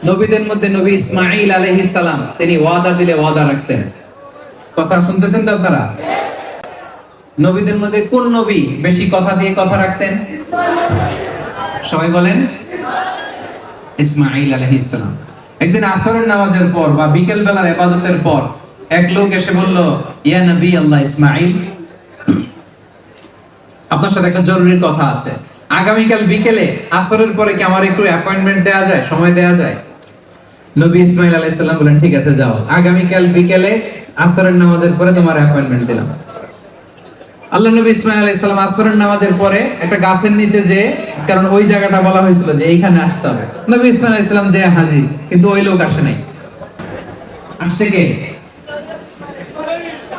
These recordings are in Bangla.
নবীদের মধ্যে নবী ইসমাঈল আলাইহিস সালাম, তিনি ওয়াদা দিলে ওয়াদা রাখতেন। কথা শুনতেছেন তো আপনারা? নবীদের মধ্যে কোন নবী বেশি কথা দিয়ে কথা রাখতেন? সবাই বলেন ইসমাঈল আলাইহিস সালাম। একদিন আসরের নামাজের পর বা বিকেল বেলার ইবাদতের পর এক লোক এসে বলল, ইয়া নবী আল্লাহ ইসমাঈল, আপনার সাথে একটা জরুরি কথা আছে। আগামীকাল বিকেলে আসরের পরে কি আমার একটু অ্যাপয়েন্টমেন্ট দেওয়া যায়, সময় দেওয়া যায়? নবী ইসমাঈল আলাইহিস সালাম বলেন, ঠিক আছে যাও, আগামীকাল বিকেলে আসরের নামাজের পরে তোমার অ্যাপয়েন্টমেন্ট দিলাম। আল্লাহ নবী ইসমাঈল আলাইহিস সালাম আসরের নামাজের পরে একটা গাছের নিচে যে, কারণ ওই জায়গাটা বলা হয়েছিল যে এইখানে আসতে হবে, নবী ইসমাঈল আলাইহিস সালাম যে হাজির, কিন্তু ওই লোক আসে নাই। আসছে কে?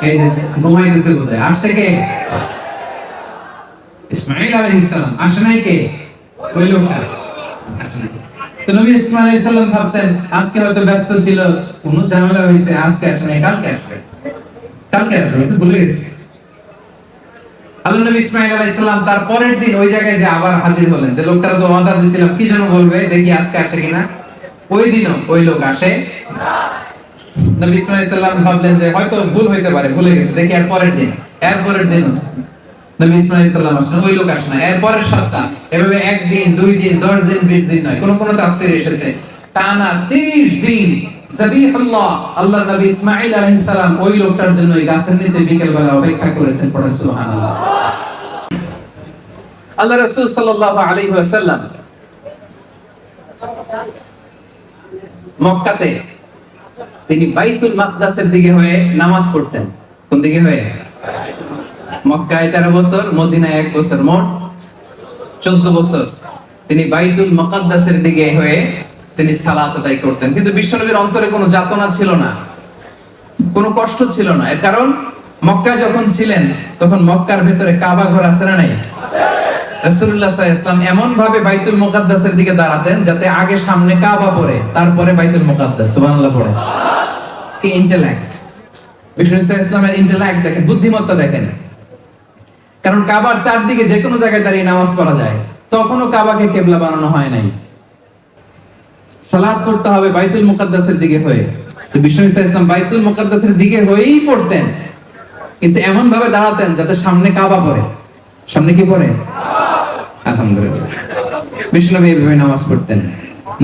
এই যে ঘুমাইতেছে কোথায়? আসছে কে? ইসমাঈল আলাইহিস সালাম। আসে নাই কে? ওই লোকটা আসে নাই। তো নবী ইসমাঈল আলাইহিস সালাম ভাবছেন আজকে হয়তো ব্যস্ত ছিল, কোনো ঝামেলা হয়েছে, আজকে আসে নাই, কালকে আসবে, কালকে আসবে, ভুলে গেছে। আল্লাহ নবী ইসমাঈল আলাইহিস সালাম তার পরের দিন ওই জায়গায় যে আবার হাজির হলেন, যে লোকটার তো ওয়াদা দিয়েছিলাম কি যেন বলবে, দেখি আজকে আসে কিনা। ওই দিনও ওই লোক আসে না। নবী ইসমাঈল আলাইহিস সালাম ভাবলেন যে হয়তো ভুল হইতে পারে, ভুলে গেছে, দেখি আর পরের দিন, এর পরের দিন নবী ইসমাঈল আলাইহিস সালাম আসলেন, ওই লোক আসে না। এর পরের সপ্তাহ, এভাবে একদিন, 2 দিন, 10 দিন, 20 দিন নয়, কোন কোন তাফসীরে এসেছে টানা 30 দিন যাবিহুল্লাহ আল্লাহর নবী ইসমাঈল আলাইহিস সালাম ওই লোকটার জন্য ওই গাছের নিচে বিকেল বেলা অপেক্ষা করেছেন। পড়ে সুবহানাল্লাহ। আল্লাহ রাসূল সাল্লাল্লাহু আলাইহি ওয়াসাল্লাম মক্কাতে তিনি বাইতুল মাকদাসের দিকে হয়ে নামাজ পড়তেন। কোন দিকে হয়ে? মক্কায় 13 বছর, মদিনায় 1 বছর, মোট 14 বছর তিনি বাইতুল মুকাদ্দাসের দিকে হয়ে তিনি সালাত আদায় করতেন। কিন্তু বিশ্বনবীর অন্তরে কোনো যাতনা ছিল না, কোনো কষ্ট ছিল না। এর কারণ মক্কায় যখন ছিলেন তখন মক্কার ভিতরে কাবা ঘর আছে না নাই? রাসূলুল্লাহ সাল্লাল্লাহু আলাইহি ওয়াসাল্লাম এমন ভাবে বাইতুল মুকাদ্দাসের দিকে দাঁড়াতেন যাতে আগে সামনে কাবা পড়ে, তারপরে বাইতুল মুকাদ্দাস। সুবহানাল্লাহ পড়ে। কি ইন্টেলেক্ট! বিশ্বনবী সাল্লাল্লাহু আলাইহি ওয়াসাল্লামের ইন্টেলেক্ট দেখেন, বুদ্ধিমত্তা দেখেন। কারণ কাবার চারদিকে যে কোনো জায়গায় দাঁড়িয়ে নামাজ পড়া যায়, তখনও কাবাকে কিবলা বানানো হয় নাই। সালাত পড়তে হবে বাইতুল মুকাদ্দাসের দিকে হয়ে। তো বিশ্বনবী সাল্লাল্লাহু আলাইহি ওয়াসাল্লাম বাইতুল মুকাদ্দাসের দিকে হয়েই পড়তেন, কিন্তু এমন ভাবে দাঁড়াতেন যাতে সামনে কাবা পড়ে। সামনে কি পড়ে? আলহামদুলিল্লাহ। বিশ্বনবী এইভাবে নামাজ পড়তেন।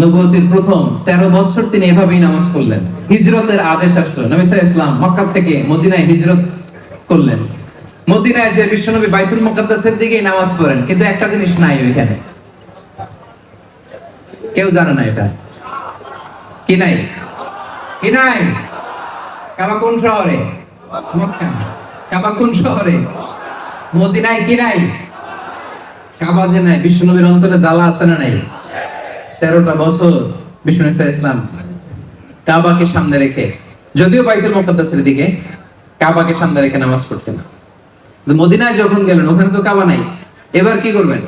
নবুয়তের প্রথম 13 বছর তিনি এভাবেই নামাজ পড়লেন। হিজরতের আদেশ আসলো, নবী সাল্লাল্লাহু আলাইহি ওয়াসাল্লাম মক্কা থেকে মদিনায় হিজরত করলেন। মদিনায় যে বিশ্বনবী বাইতুল মুকাদ্দাসের দিকেই নামাজ পড়েন, কিন্তু একটা জিনিস নাই ওইখানে, কেউ জানে না এটা কি নাই। কি নাই? কাবা কোন শহরে? মক্কা। কাবা কোন শহরে? মদিনায়। কি নাই? কাবা যে নাই, বিশ্বনবীর অন্তরে জ্বালা আছে না নাই? 13টা বছর বিশ্বনবী সাল্লাল্লাহু আলাইহি ওয়াসাল্লাম কাবাকে সামনে রেখে, যদিও বাইতুল মুকাদ্দাসের দিকে, কাবাকে সামনে রেখে নামাজ পড়তেন। মদিনায় যখন গেলেন ওখানে তো কাবা নাই, এবার কি করবেন?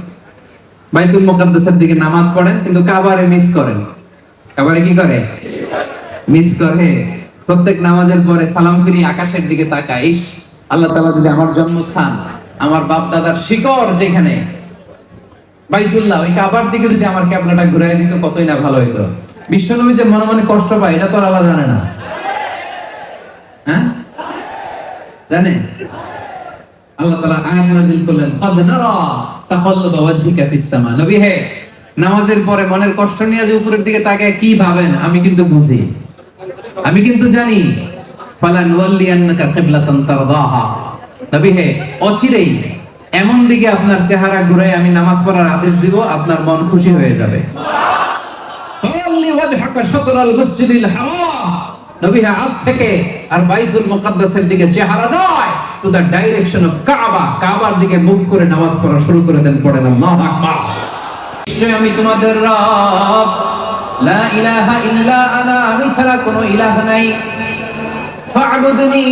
বাইতুল মুকাদ্দাসের দিকে নামাজ পড়েন, কিন্তু কাবারে মিস করেন। কাবারে কি করে? মিস করে। প্রত্যেক নামাজের পরে সালাম ফিরি আকাশের দিকে তাকায়, ইস আল্লাহ তাআলা যদি আমার জন্মস্থান, আমার বাপ দাদার শিকড় যেখানে বাইতুল্লাহ, ওই কাবার দিকে যদি আমার কিবলাটা ঘুরায় দিত কতই না ভালো হতো। বিশ্বনবী যে মনে মনে কষ্ট পায় এটা তো আল্লাহ জানে না? হ্যাঁ জানে? আল্লাহ তাআলা আয়াত নাযিল করলেন, ক্বাদ নারা তাকাল্লুবা ওয়াজহিকা ফিস সামা। নবী হে, নামাজের পরে মনের কষ্ট নিয়ে যে উপরের দিকে তাকায় কি ভাবেন আমি কিন্তু বুঝি, আমি কিন্তু জানি। ফালান ওয়াল্লিয়ান্নাকা কিবলাতান তারদাহা। নবী হে, অচিরেই এমন দিকে আপনার চেহারা ঘুরে আমি নামাজ পড়ার আদেশ দিব, আপনার মন খুশি হয়ে যাবে। ফাওয়াল্লি ওয়াজহাকা শাতরাল মসজিদিল হারাম। নবী হে, আজ থেকে আর বাইতুল মুকাদ্দাসের দিকে চেহারা নয়, টু দ্য ডাইরেকশন অফ কাবা, কাবার দিকে মুখ করে নামাজ পড়া শুরু করে দেন। পড়েন আল্লাহু আকবার। নিশ্চয় আমি তোমাদের রব, লা ইলাহা ইল্লা আনা, আমি ছাড়া কোনো ইলাহ নাই। ফা'বুদনি,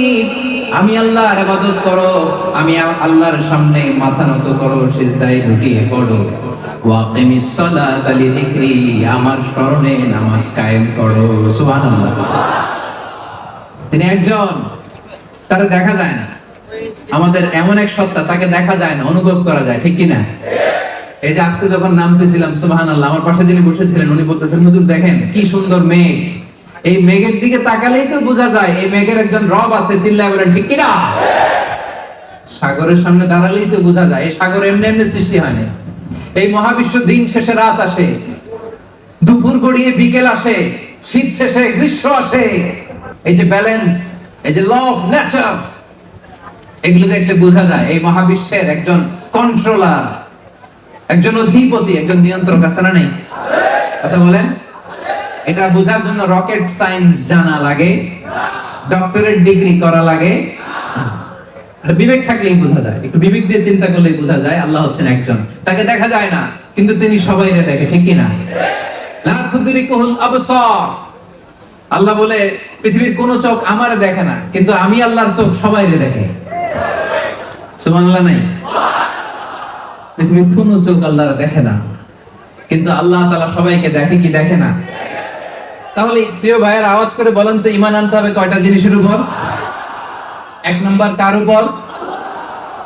আমি আল্লাহর ইবাদত করো, আমি আল্লাহর সামনে মাথা নত করো, সিজদায় লুটিয়ে পড়ো। ওয়াকিমিস সালাতা লিযিকরি, আমার স্মরণে নামাজ কায়েম করো। সুবহানাল্লাহ। তিনি একজন, তারে দেখা যায় না। আমাদের এমন এক সত্তা, তাকে দেখা যায় না, অনুভব করা যায়, ঠিক কি না? এই যে আজকে যখন নামতেছিলাম সুবহানাল্লাহ, আমার পাশে যিনি বসেছিলেন উনি বলতেছেন, হুজুর দেখেন কি সুন্দর মেঘ, এই মেঘের দিকে তাকালেই তো বোঝা যায় এই মেঘের একজন রব আছে, চিল্লায় বলেন ঠিক কিনা? সাগরের সামনে দাঁড়ালেই তো বোঝা যায় এই সাগর এমনি এমনি সৃষ্টি হয়নি। এই মহাবিশ্ব দিন শেষে রাত আসে, দুপুর গড়িয়ে বিকেল আসে, শীত শেষে গ্রীষ্ম আসে। এই যে ব্যালেন্স, এই যে ল অফ নেচার, এগুলো দেখলে বোঝা যায় এই মহাবিশ্বের একজন কন্ট্রোলার, একজন অধিপতি, একজন নিয়ন্ত্রক আছে না নেই? কথা বলেন। এটা বোঝার জন্য রকেট সায়েন্স জানা লাগে, ডক্টরেট ডিগ্রি করা লাগে, বিবেক থাকলেই বোঝা যায়। একটু বিবেক দিয়ে চিন্তা করলেই বোঝা যায় আল্লাহ হচ্ছেন একজন। তাকে দেখা যায় না কিন্তু তিনি সবাইকে দেখে, ঠিক কিনা? লা তুদরিকুহুল আবসার, আল্লাহ বলে পৃথিবীর কোন চোখ আমারে দেখে না কিন্তু আমি আল্লাহর চোখ সবাইকে দেখে। সুবহানাল্লাহ নাই? পৃথিবীর কোন চোখ আল্লাহর দেখে না কিন্তু আল্লাহ তাআলা সবাইকে দেখে কি দেখে না? তাহলে প্রিয় ভাইয়ের আওয়াজ করে বলেন তো, ঈমান আনতে হবে কয়টা জিনিসের উপর? এক নাম্বার কার উপর?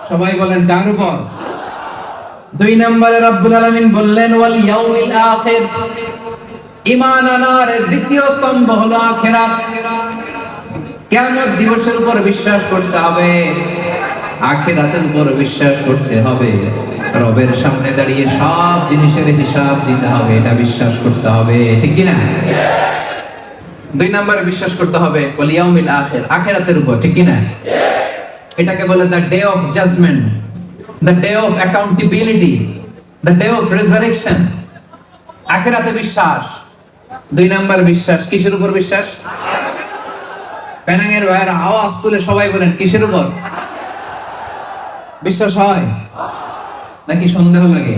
সবাই বলেন কার উপর? দুই নম্বরে রব্বুল আলামিন বললেন ওয়াল ইয়াউমিল আখির, ঈমান আনার দ্বিতীয় স্তম্ভ হলো আখিরাত। কিয়ামত দিবসের উপর বিশ্বাস করতে হবে, আখিরাতের উপর বিশ্বাস করতে হবে, রবের সামনে দাঁড়িয়ে সব জিনিসের হিসাব দিতে হবে, এটা বিশ্বাস করতে হবে, ঠিক কি না? দুই নম্বরে বিশ্বাস করতে হবে ওয়াল ইয়াউমিল আখির, আখিরাতের উপর, ঠিক কি না? এটাকে বলে the day of judgement, the day of accountability, the day of resurrection. আখিরাতে বিশ্বাস। দুই নাম্বার বিশ্বাস কিসের উপর? বিশ্বাস। পেনাঙের ভাইয়েরা আওয়াজ তুলে সবাই বলেন কিসের উপর বিশ্বাস হয়? নাকি সন্দেহ লাগে?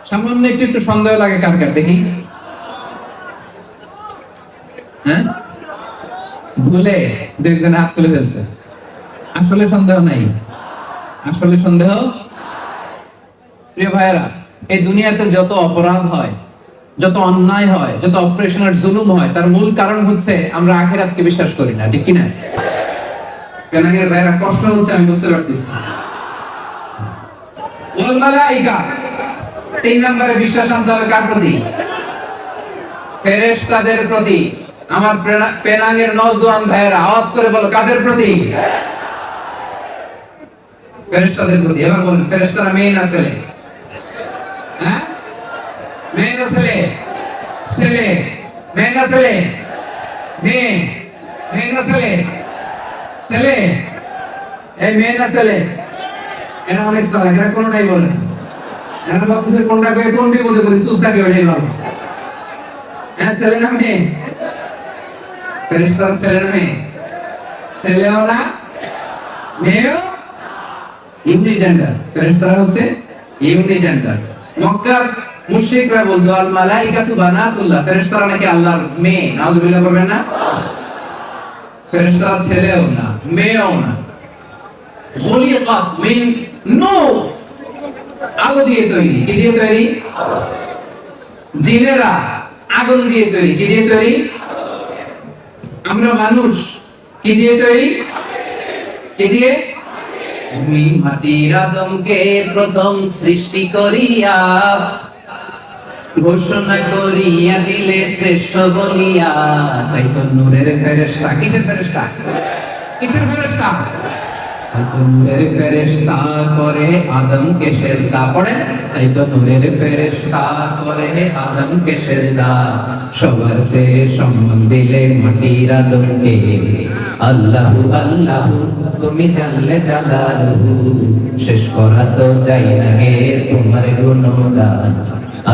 সামান্য একটু একটু সন্দেহ লাগে কার কার দেখি? হ্যাঁ, ভুলে দু একজন হাত তুলে ফেলছে। আসলে সন্দেহ নাই, আসলে সন্দেহ। প্রিয় ভাইয়েরা, এই দুনিয়াতে যত অপরাধ হয়, যত অন্যায় হয়, যত অপারেশন আর জুলুম হয়, তার মূল কারণ হচ্ছে আমরা আখিরাতকে বিশ্বাস করি না, ঠিক কি না? পেনাঙের ভাইয়েরা কষ্ট হচ্ছে আমি বুঝতে পারতেছি। ওয়াল মালাইকা, তিন নম্বরে বিশ্বাস আনতে হবে কার প্রতি? ফেরেশতাদের প্রতি। আমার পেনাঙের নওজোয়ান ভাইয়েরা আওয়াজ করে বলো কাদের প্রতি? ফেরেশতাদের প্রতি। এবার বলুন ফেরেশতারা মেয়ে না ছেলে? হ্যাঁ, মেয়ে না ছেলে? ছেলে। মেয়ে না ছেলে? মেয়ে। মেয়ে না ছেলে? ছেলে। এই মেয়ে না ছেলে? এরা অনেক চালাক, এরা কোনটাই বলে না। এরা ভাবতেছে কোনটা কয়ে কোন বিপদে পড়ি, চুপটাকে ওইটাই ভালো। হ্যাঁ, ছেলে না মেয়ে? ফেরেশতারা ছেলে না মেয়ে? ছেলেও না মেয়েও, ইউনিজেন্ডার। ফেরেশতারা হচ্ছে ইউনিজেন্ডার। মক্কার মুশরিকরা বলতো আল মালাইকাতু বানাতুল্লাহ, ফেরেশতারা নাকি আল্লাহর মেয়ে। নাউজুবিল্লাহ করবেন না? ফেরেশতারা ছেলেও না মেয়েও না। খুলিকাত মিন নূর, আলো দিয়ে তৈরি। কি দিয়ে তৈরি? জিনেরা আগুন দিয়ে তৈরি। কি দিয়ে তৈরি? আমরা মানুষ কি দিয়ে তৈরি? কি দিয়ে? আমি মাটির আদমকে প্রথম সৃষ্টি করিয়া ঘোষণা করিয়া দিলে শ্রেষ্ঠ বলিয়া। তাই তো নূরের ফেরেশতা। কিসের ফেরেশতা? কিসের ফেরেশতা? নূরের ফেরেশতা করে আদমকে সেজদা। পড়ে তাই তো নূরের ফেরেশতা করে আদমকে সেজদা। সবার চেয়ে সম্মান দিলে মাটির আদমকে। আল্লাহু আল্লাহু তুমি জানলে জালালু, শেষ করা তো যাই না গে তোমার গুণগান।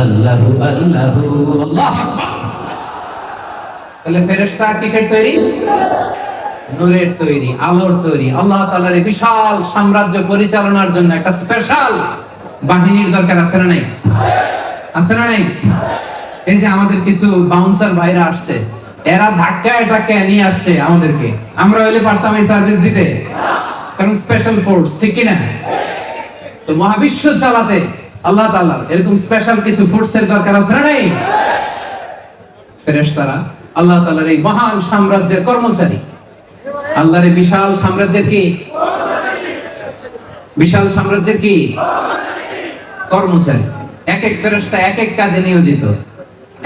আল্লাহু আল্লাহু আল্লাহ। তাহলে ফেরেশতা কিসের তৈরি? নূরের তৈরি, আলোর তৈরি। আল্লাহ তাআলার এই বিশাল সাম্রাজ্য পরিচালনার জন্য একটা স্পেশাল বাহিনীর দরকার আছে না নাই? আছে না নাই? এই যে আমাদের কিছু বাউন্সার ভাইরা আসছে, এরা ধাক্কায় ধাক্কায় নিয়ে আসছে আমাদেরকে। আমরা হইলে পারতাম এই সার্ভিস দিতে? কারণ স্পেশাল ফোর্স, ঠিক কি না? তো মহাবিশ্ব চালাতে আল্লাহ তাআলার এরকম স্পেশাল কিছু ফোর্সের দরকার আছে না নাই? ফেরেশতারা আল্লাহ তাআলার এই মহান সাম্রাজ্যের কর্মচারী। আল্লাহর এই বিশাল সাম্রাজ্যের কি? বিশাল সাম্রাজ্যের কি? কর্মচারী। এক এক ফেরেশতা এক এক কাজে নিয়োজিত,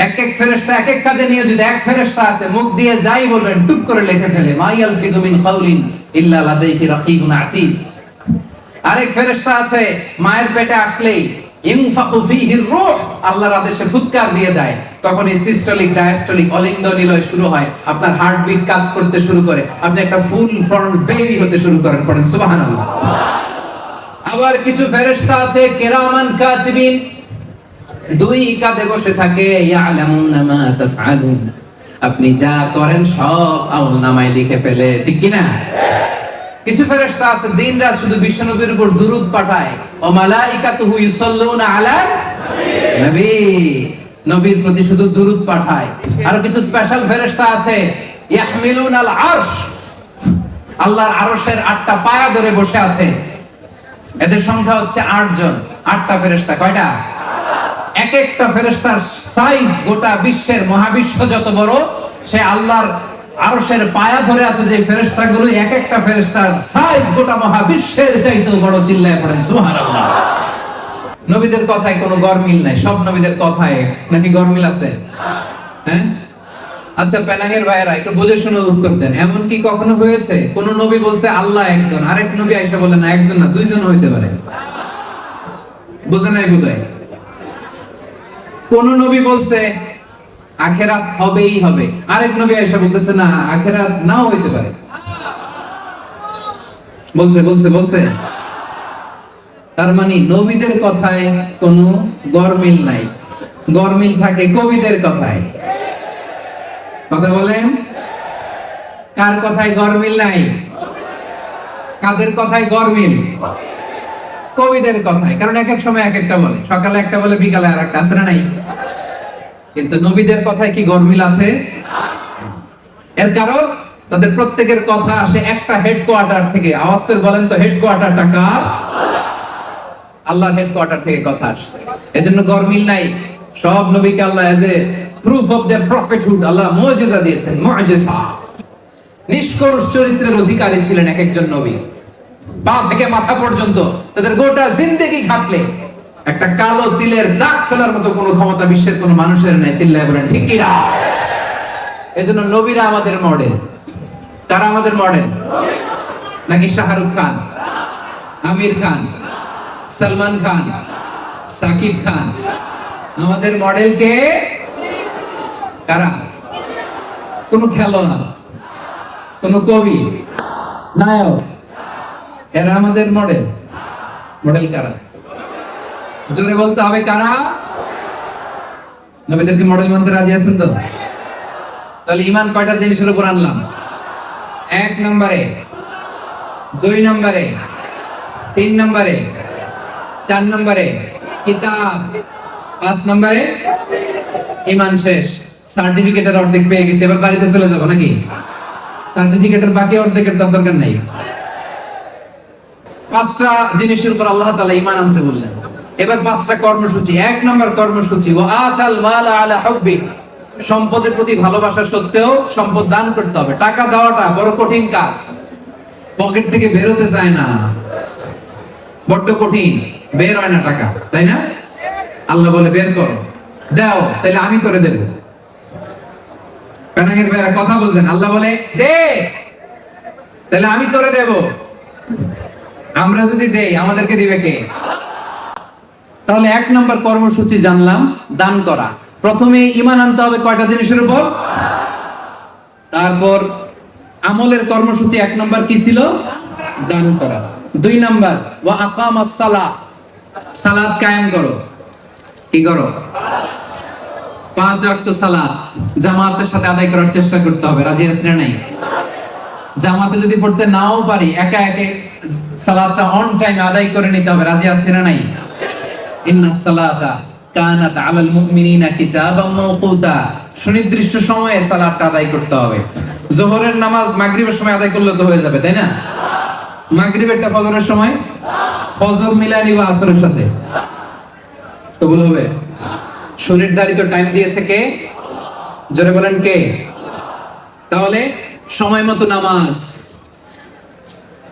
এক এক ফেরেশতা এক এক কাজে নিয়োজিত। এক ফেরেশতা আছে মুখ দিয়ে যাই বলবেন টুপ করে লিখে ফেলে, মা ইয়ালফিযু মিন কাউলিন ইল্লা লাদাইহি রাকীবুন আতীদ। আরেক ফেরেশতা আছে মায়ের পেটে আসলেই ইনফাখু ফীহির রূহ, আল্লাহর আদেশে ফুৎকার দিয়ে যায়, তখন সিস্টোলিক ডায়াস্টোলিক অলিন্দ নিলয় শুরু হয়, আপনার হার্টবিট কাজ করতে শুরু করে, আপনি একটা ফুল ফর্ম বেবি হতে শুরু করেন। পড়েন সুবহানাল্লাহ। আবার কিছু ফেরেশতা আছে কিরামান কাতিবিন, দুই কাঁধে বসে থাকে, ইয়ালামুনা মা তাফআলুন, আপনি যা করেন সব আমলনামায় লিখে ফেলে, ঠিক কি না? কিছু ফেরেশতা আছে দিনরাত শুধু বিশ্বনবীর উপর দুরূদ পাঠায়, ও মালাইকাতুহু ইউসাল্লুনা আলা নবী, নবীর প্রতি শুধু দুরূদ পাঠায়। আর কিছু স্পেশাল ফেরেশতা আছে ইয়াহমিলুনাল আরশ, আল্লাহর আরশের 8টা পায়া ধরে বসে আছে। এদের সংখ্যা হচ্ছে 8 জন। 8টা ফেরেশতা। কয়টা? এক একটা ফেরেশতার সাইজ গোটা বিশ্বের মহাবিশ্ব যত বড়, সে আল্লাহর আরশের পায়া ধরে আছে যে ফেরেশতাগুলো, এক একটা ফেরেশতার সাইজ গোটা মহাবিশ্বের চাইতেও বড়। চিল্লায় পড়েন সুবহানাল্লাহ। নবীদের কথায় কোনো গরমিল নাই, সব নবীদের কথায় নাকি গরমিল আছে? হ্যাঁ, আচ্ছা পেনাঙ্গের ভাইয়েরা একটু বুঝে শুনে উত্তর দেন। এমন কি কখনো হয়েছে কোন নবী বলছে আল্লাহ একজন, আরেক নবী আইসা বলে না একজন না দুইজন হইতে পারে? বুঝে নাই বোধহয়। কোন নবী বলছে আখেরাত হবেই হবে, আরেক নবী আইসা বলতেছে না আখেরাত নাও হইতে পারে? বলছে বলছে বলছে। তার মানে নবীদের কথায় কোনো গরমিল নাই, গরমিল থাকে কবিদের কথায়। কথা বলেন, কার কথায় গরমিল নাই? কাদের কথায় গরমিল? কবিদের কথায়। কারণ এক এক সময় এক একটা বলে, সকালে একটা বলে বিকালে আর একটা, আছে না নাই? কিন্তু নবীদের কথায় কি গরমিল আছে? এর কারণ তাদের প্রত্যেকের কথা আসে একটা হেডকোয়ার্টার থেকে। আওয়াজ করে বলেন তো হেডকোয়ার্টারটা কার? আল্লাহর হেডকোয়ার্টার থেকে কথা আসে। এজন্য গরমিল নাই। সব নবীকে Allah as a proof of their prophethood Allah মুজিজা দিয়েছেন। মুজিজা, নিষ্কর্ষ চরিত্রের অধিকারী ছিলেন এক একজন নবী। পা থেকে মাথা পর্যন্ত তাদের গোটা জিন্দেগি ঘাটলে একটা কালো তিলের দাগ ফেলার মতো কোনো ক্ষমতা বিশ্বের কোনো মানুষের নেই। চিল্লায় বলেন ঠিক কি না? এজন্য নবীরা আমাদের মডেল। তারা আমাদের মডেল নাকি শাহরুখ খান, আমির খান, সালমান খান, সাকিব খান? আমাদের মডেল কে? কারা? কোন খেলোয়াড়, কোন কবি, নায়ক? এরা আমাদের মডেল। মডেল কারা? জোরে বলতে হবে কারা? নবীদেরকে মডেল মানতে রাজি আছেন তো? তাহলে ঈমান কয়টা জিনিসের উপর আনলাম? 1 নম্বরে, 2 নম্বরে, 3 নম্বরে, 4 নম্বরে কিতাব, 5 নম্বরে ঈমান। শেষ। সার্টিফিকেটের অর্ধেক পেয়ে গেছি, এবার বাড়িতে চলে যাব নাকি? সার্টিফিকেটের বাকি অর্ধেকের তো দরকার নাই। 5টা জিনিসের উপর আল্লাহ তাআলা ঈমান আনতে বললেন। এবার 5টা কর্মসূচি। 1 নম্বর কর্মসূচি, ওয়া আতাল মালা আলা হুব্বি, সম্পদের প্রতি ভালোবাসা সত্ত্বেও সম্পদ দান করতে হবে। টাকা দেওয়াটা বড় কঠিন কাজ, পকেট থেকে বের হতে চায় না, বড্ড কঠিন, বের হয় না টাকা, তাই না? আল্লাহ বলে বের করো, দাও, তাহলে আমি করে দেব। পেনাঙ্গের ভাইরা কথা বলছেন, আল্লাহ বলে দে, তাহলে আমি তোরে দেব। আমরা যদি দেই আমাদেরকে দিবে কে? তাহলে 1 নম্বর কর্মসূচি জানলাম, দান করা। প্রথমে ঈমান আনতে হবে কয়টা জিনিসের উপর? তারপর আমলের কর্মসূচি 1 নম্বর কি ছিল? দান করা। 2 নম্বর ওয়া আকামাস সালাহ, সালাত কায়েম করো। কি করো? 5 ওয়াক্ত সালাত জামাতের সাথে আদায় করার চেষ্টা করতে হবে। রাজি আছেন না নাই? জামাতে যদি পড়তে নাও পারি, একা একা সালাতটা অন টাইম আদায় করে নিতে হবে। রাজি আছেন না নাই? ইন্নাস সালাতা কানাত আলাল মুমিনিনা কিতাবাম মাওকুতা, সুনির্দিষ্ট সময়ে সালাতটা আদায় করতে হবে। যোহরের নামাজ মাগরিবের সময় আদায় করলে তো হয়ে যাবে, তাই না? মাগরিবেরটা ফজরের সময়, ফজর মিলাই নিবা আসরের সাথে, কবুল হবে? শরীর ধারিত টাইম দিয়েছে কে? জোরে বলেন কে? তাহলে সময় মতো নামাজ,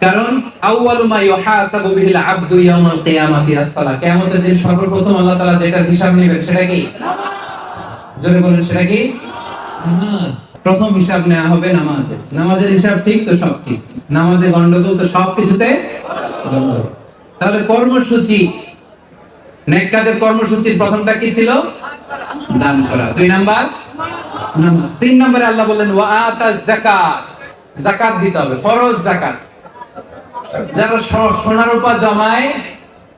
কারণ আউয়ালু মা ইউহাসাবু বিহিল আবদু ইয়াউমাল কিয়ামাতি as-সালাহ। কিয়ামতের দিন সর্বপ্রথম আল্লাহ তাআলা যেটার হিসাব নেবেন সেটা কি? জোরে বলেন, সেটা কি? নামাজ। প্রথম হিসাব নেওয়া হবে নামাজের। নামাজের হিসাব ঠিক তো সব ঠিক, নামাজে গন্ডগোল তো সব কিছুতে গন্ডগোল। তাহলে কর্মসূচি, নেক কাজের কর্মসূচির প্রথমটা কি ছিল? দান করা। 2 নাম্বার নামাজ। 3 নম্বরে আল্লাহ বললেন ওয়া আতাজ যাকাত, যাকাত দিতে হবে, ফরজ যাকাত। যারা সোনা রূপা জমায়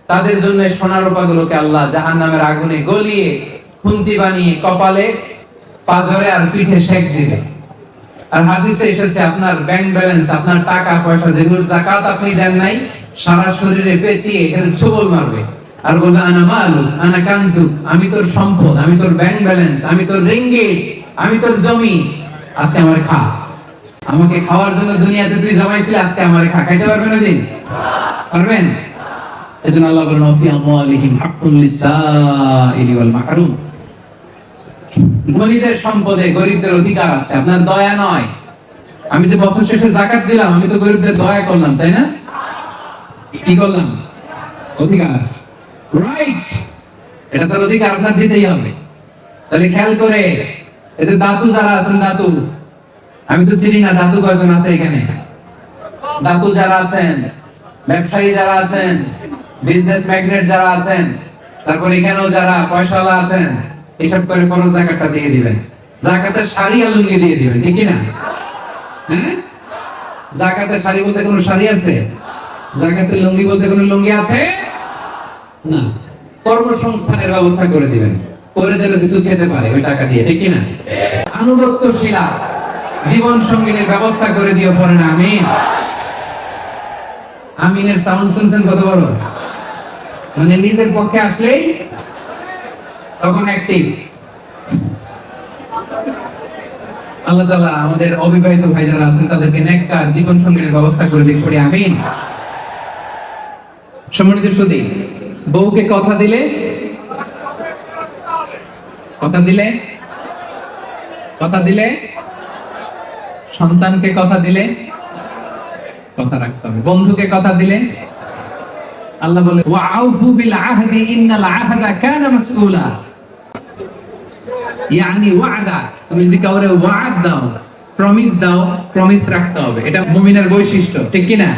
তাদের জন্য সোনা রূপা গুলোকে আল্লাহ জাহান্নামের আগুনে গলিয়ে খুন্তি বানিয়ে কপালে, পাজরে আর পিঠে সেক দিবে। আর হাদিসে এসেছে আপনার ব্যাংক ব্যালেন্স, আপনার টাকা পয়সা যেগুলো যাকাত আপনি দেন নাই, সারা শরীরে পেঁচিয়ে এখানে ছোবল মারবে আর বলবে আনা মালুক আনা কানজুক, আমি তোর সম্পদ, আমি তোর ব্যাংক ব্যালেন্স, আমি তোর রিঙ্গিট, আমি তোর জমি, আজকে আমার খা। আমাকে খাওয়ার জন্য দুনিয়াতে তুই জমাইছিলি, আজকে আমারে খা। খাইতে পারবেন ওদিন? পারবেন? এজন্য আল্লাহ বলেন ফি আমওয়ালিহিম হাক্কুল লিসাইলি ওয়াল মাহরুম। ধনীদের সম্পদে গরিবদের অধিকার আছে, আপনার দয়া নয়। আমি যে বছর শেষে যাকাত দিলাম, আমি তো গরিবদের দয়া করলাম, তাই না? কি করলাম? অধিকার, রাইট। এটা তার অধিকার, আপনার দিতেই হবে। তাহলে খেয়াল করে, এই যে দাতু যারা আছেন, দাতু, আমি তো চিনি না দাতু কয়জন আছে এখানে। দাতু যারা আছেন, ব্যবসায়ী যারা আছেন, বিজনেস ম্যাগনেট যারা আছেন, তারপর এখানেও যারা পয়সাওয়ালা আছেন, হিসাব করে ফরজ যাকাতটা দিয়ে দিবেন। যাকাতের শাড়ি আর লুঙ্গি দিয়ে দিবেন, ঠিক কি না? হ্যাঁ, যাকাতের শাড়ি বলতে কোনো শাড়ি আছে? যাকাতের লুঙ্গি বলতে কোনো লুঙ্গি আছে না। কর্মসংস্থানের ব্যবস্থা করে দিবেন, করে যেন কিছু খেতে পারে ওই টাকা দিয়ে, ঠিক কি না? আনুগত্যশীলা জীবন সঙ্গীনের ব্যবস্থা করে দিও, পড়েন আমিন। আমিনের সাউন্ড শুনছেন কত বড়? মানে নিজের পক্ষে আসলেই তখন অ্যাক্টিভ। আল্লাহ তাআলা আমাদের অবিবাহিত ভাই যারা আছেন তাদেরকে নেককার জীবন সঙ্গীর ব্যবস্থা করে দিক, পড়ি আমিন। সম্মানিত সুধী, বউকে কথা দিলে, কথা দিলে, কথা দিলে, সন্তানকে কথা দিলে কথা রাখতে হবে। বন্ধুকে কথা দিলে আল্লাহ বলে ওয়াউফু বিল আহদি ইন্নাল আহদা কানা মাসউলা। ইয়ানি ওয়াদা, তুমি যদি কাউরে ওয়াদ দাও, প্রমিস দাও, প্রমিস রাখতে হবে। এটা মুমিনের বৈশিষ্ট্য, ঠিক কি না?